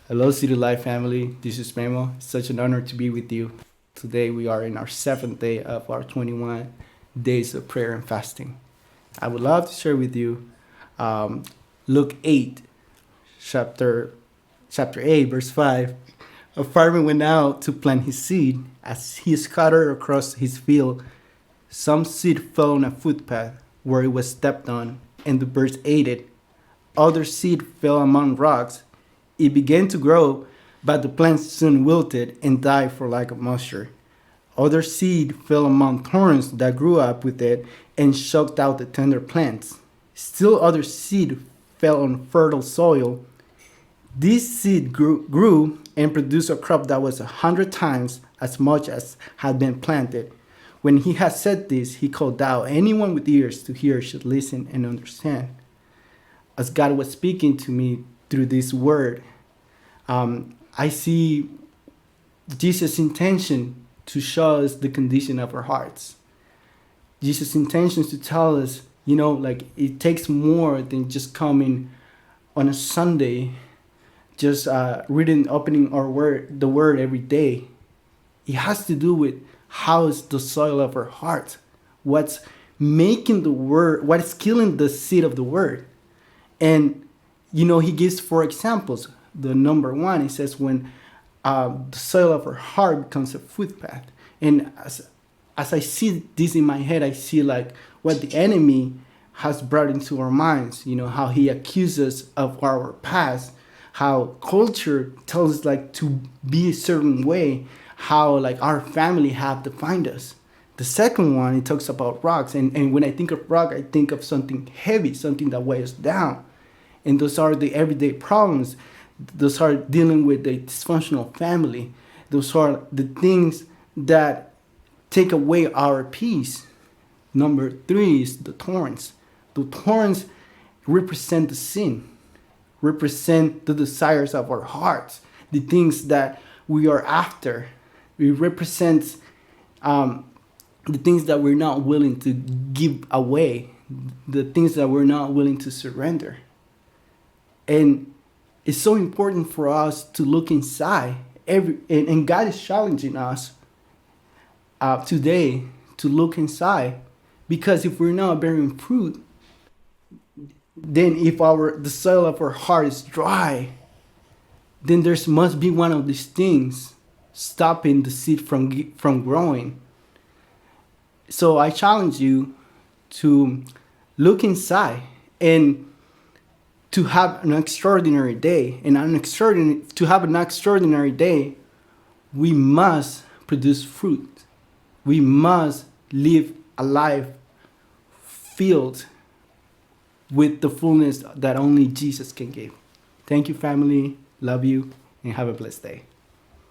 Hello, City Life family. This is Memo. It's such an honor to be with you. Today, we are in our seventh day of our 21 days of prayer and fasting. I would love to share with you um, Luke 8, chapter, chapter 8, verse 5. A farmer went out to plant his seed. As he scattered across his field, some seed fell on a footpath where it was stepped on, and the birds ate it. Other seed fell among rocks. It began to grow, but the plant soon wilted and died for lack of moisture. Other seed fell among thorns that grew up with it and choked out the tender plants. Still other seed fell on fertile soil. This seed grew and produced a crop that was 100 times as much as had been planted. When he had said this, he called out, "Anyone with ears to hear should listen and understand." As God was speaking to me through this word, I see Jesus' intention to show us the condition of our hearts. Jesus' intention is to tell us, like it takes more than just coming on a Sunday, just reading, opening the word every day. It has to do with how is the soil of our heart, what's making the word, what is killing the seed of the word. And he gives 4 examples. The number one, he says, when the soil of our heart becomes a footpath. And as I see this in my head, I see like what the enemy has brought into our minds. How he accuses us of our past, how culture tells us like to be a certain way, how like our family have defined us. The second one, it talks about rocks. And when I think of rock, I think of something heavy, something that weighs down. And those are the everyday problems. Those are dealing with a dysfunctional family. Those are the things that take away our peace. Number 3 is the thorns. The thorns represent the sin, represent the desires of our hearts, the things that we are after. It represents the things that we're not willing to give away, the things that we're not willing to surrender. And it's so important for us to look inside. And God is challenging us today to look inside. Because if we're not bearing fruit, then if the soil of our heart is dry, then there must be one of these things stopping the seed from growing. So I challenge you to look inside and to have an extraordinary day. And to have an extraordinary day, we must produce fruit. We must live a life filled with the fullness that only Jesus can give. Thank you, family. Love you, and have a blessed day.